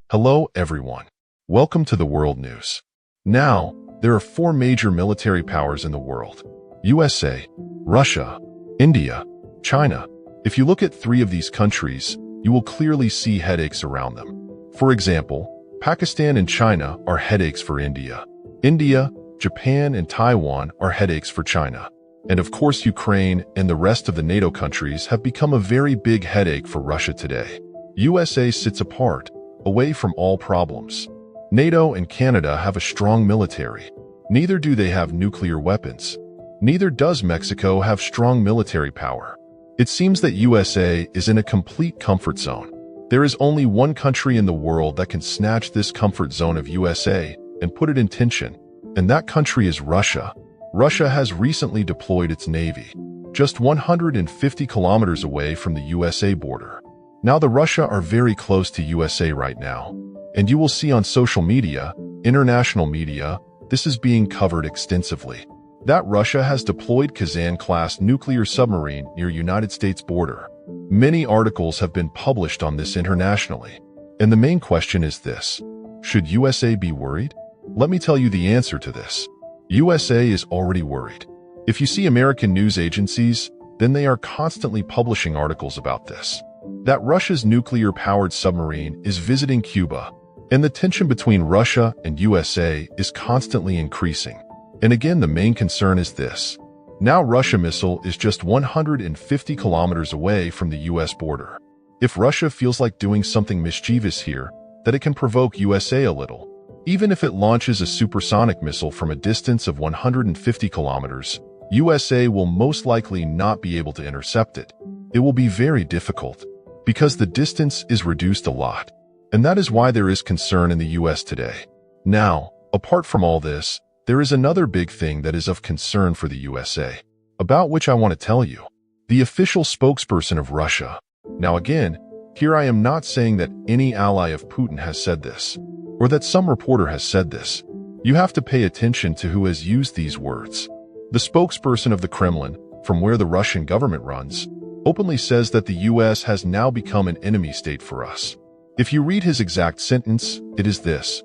Hello, everyone. Welcome to the World News. Now, there are four major military powers in the world: USA, Russia, India, China. If you look at three of these countries, you will clearly see headaches around them. For example, Pakistan and China are headaches for India. India, Japan, and Taiwan are headaches for China. And of course, Ukraine and the rest of the NATO countries have become a very big headache for Russia today. USA sits apart, away from all problems. NATO and Canada have a strong military. Neither do they have nuclear weapons. Neither does Mexico have strong military power. It seems that USA is in a complete comfort zone. There is only one country in the world that can snatch this comfort zone of USA and put it in tension, and that country is Russia. Russia has recently deployed its navy, just 150 kilometers away from the USA border. Now the Russia are very close to USA right now, and you will see on social media, international media, this is being covered extensively. That Russia has deployed Kazan-class nuclear submarine near United States border. Many articles have been published on this internationally, and the main question is this: should USA be worried? Let me tell you the answer to this. USA is already worried. If you see American news agencies, then they are constantly publishing articles about this. That Russia's nuclear-powered submarine is visiting Cuba, and the tension between Russia and USA is constantly increasing. And again, the main concern is this. Now Russia missile is just 150 kilometers away from the US border. If Russia feels like doing something mischievous here, that it can provoke USA a little. Even if it launches a supersonic missile from a distance of 150 kilometers, USA will most likely not be able to intercept it. It will be very difficult, because the distance is reduced a lot. And that is why there is concern in the US today. Now, apart from all this, there is another big thing that is of concern for the USA, about which I want to tell you. The official spokesperson of Russia. Now again, here I am not saying that any ally of Putin has said this, or that some reporter has said this. You have to pay attention to who has used these words. The spokesperson of the Kremlin, from where the Russian government runs, openly says that the US has now become an enemy state for us. If you read his exact sentence, it is this: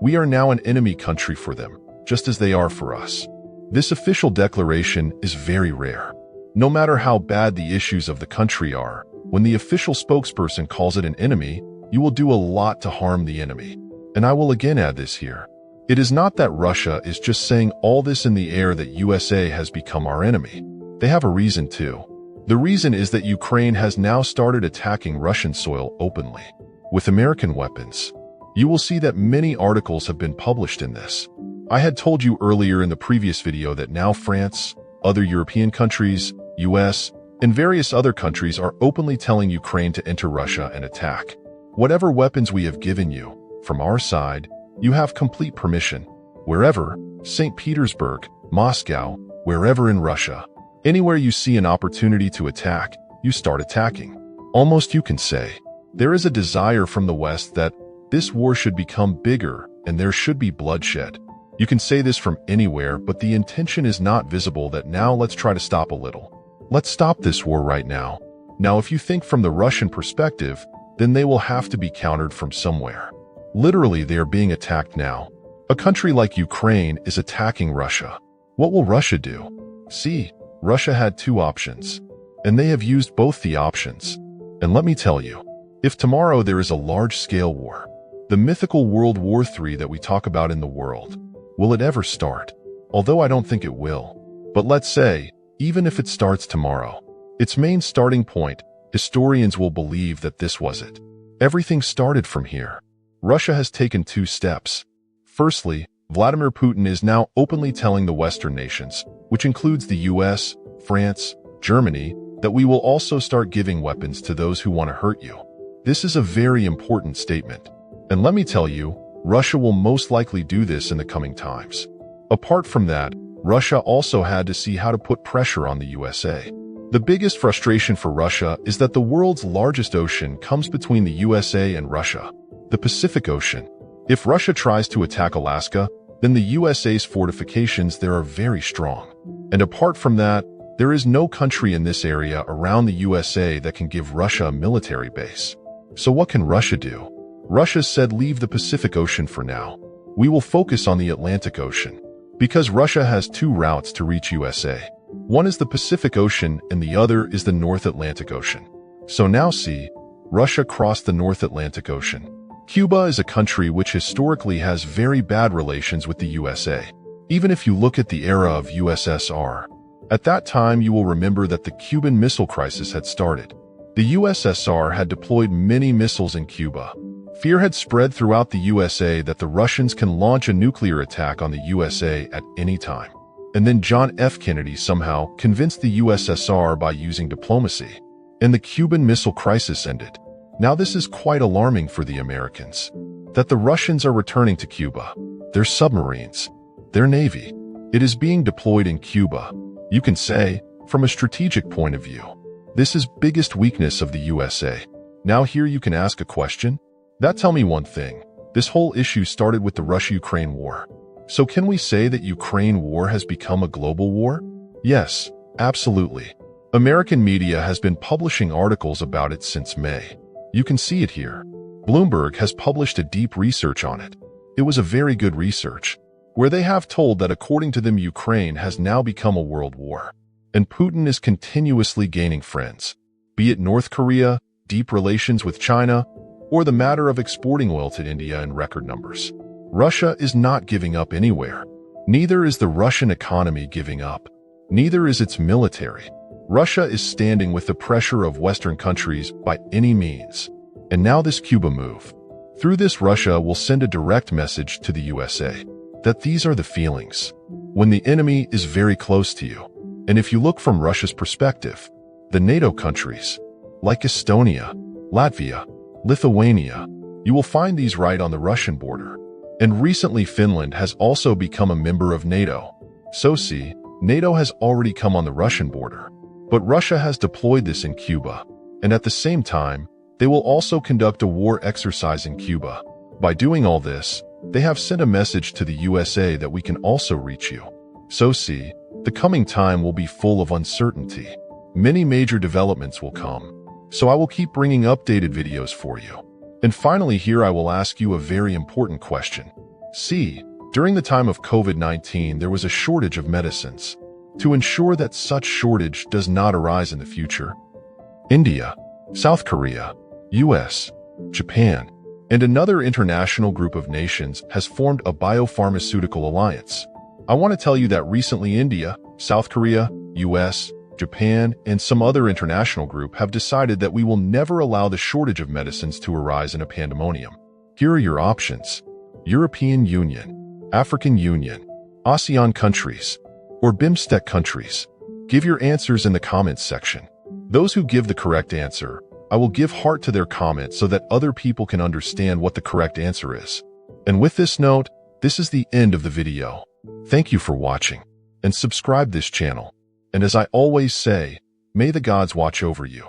we are now an enemy country for them, just as they are for us. This official declaration is very rare. No matter how bad the issues of the country are, when the official spokesperson calls it an enemy, you will do a lot to harm the enemy. And I will again add this here. It is not that Russia is just saying all this in the air that USA has become our enemy. They have a reason too. The reason is that Ukraine has now started attacking Russian soil openly, with American weapons. You will see that many articles have been published in this. I had told you earlier in the previous video that now France, other European countries, US, and various other countries are openly telling Ukraine to enter Russia and attack. Whatever weapons we have given you, from our side, you have complete permission. Wherever, St. Petersburg, Moscow, wherever in Russia, anywhere you see an opportunity to attack, you start attacking. Almost you can say, there is a desire from the West that this war should become bigger and there should be bloodshed. You can say this from anywhere, but the intention is not visible that now let's try to stop a little. Let's stop this war right now. Now, if you think from the Russian perspective, then they will have to be countered from somewhere. Literally, they are being attacked now. A country like Ukraine is attacking Russia. What will Russia do? See, Russia had two options, and they have used both the options. And let me tell you, if tomorrow there is a large-scale war, the mythical World War III that we talk about in the world, will it ever start? Although I don't think it will. But let's say, even if it starts tomorrow, its main starting point, historians will believe that this was it. Everything started from here. Russia has taken two steps. Firstly, Vladimir Putin is now openly telling the Western nations, which includes the US, France, Germany, that we will also start giving weapons to those who want to hurt you. This is a very important statement. And let me tell you, Russia will most likely do this in the coming times. Apart from that, Russia also had to see how to put pressure on the USA. The biggest frustration for Russia is that the world's largest ocean comes between the USA and Russia, the Pacific Ocean. If Russia tries to attack Alaska, then the USA's fortifications there are very strong. And apart from that, there is no country in this area around the USA that can give Russia a military base. So what can Russia do? Russia said leave the Pacific Ocean for now. We will focus on the Atlantic Ocean. Because Russia has two routes to reach USA. One is the Pacific Ocean and the other is the North Atlantic Ocean. So now see, Russia crossed the North Atlantic Ocean. Cuba is a country which historically has very bad relations with the USA. Even if you look at the era of USSR, at that time you will remember that the Cuban Missile Crisis had started. The USSR had deployed many missiles in Cuba. Fear had spread throughout the USA that the Russians can launch a nuclear attack on the USA at any time. And then John F. Kennedy somehow convinced the USSR by using diplomacy. And the Cuban Missile Crisis ended. Now this is quite alarming for the Americans. That the Russians are returning to Cuba. Their submarines. Their navy. It is being deployed in Cuba. You can say, from a strategic point of view, this is biggest weakness of the USA. Now here you can ask a question. That tell me one thing. This whole issue started with the Russia-Ukraine war. So can we say that Ukraine war has become a global war? Yes, absolutely. American media has been publishing articles about it since May. You can see it here. Bloomberg has published a deep research on it. It was a very good research, where they have told that according to them Ukraine has now become a world war. And Putin is continuously gaining friends. Be it North Korea, deep relations with China, or the matter of exporting oil to India in record numbers. Russia is not giving up anywhere. Neither is the Russian economy giving up. Neither is its military. Russia is standing with the pressure of Western countries by any means. And now this Cuba move. Through this, Russia will send a direct message to the USA that these are the feelings when the enemy is very close to you. And if you look from Russia's perspective, the NATO countries, like Estonia, Latvia, Lithuania, you will find these right on the Russian border. And recently Finland has also become a member of NATO. So see, NATO has already come on the Russian border. But Russia has deployed this in Cuba. And at the same time, they will also conduct a war exercise in Cuba. By doing all this, they have sent a message to the USA that we can also reach you. So see, the coming time will be full of uncertainty. Many major developments will come. So I will keep bringing updated videos for you. And finally here I will ask you a very important question. See, during the time of COVID-19 there was a shortage of medicines. To ensure that such shortage does not arise in the future, India, South Korea, US, Japan, and another international group of nations has formed a biopharmaceutical alliance. I want to tell you that recently India, South Korea, US, Japan, and some other international group have decided that we will never allow the shortage of medicines to arise in a pandemonium. Here are your options: European Union, African Union, ASEAN countries, or BIMSTEC countries. Give your answers in the comments section. Those who give the correct answer, I will give heart to their comment so that other people can understand what the correct answer is. And with this note, this is the end of the video. Thank you for watching, and subscribe this channel. And as I always say, may the gods watch over you.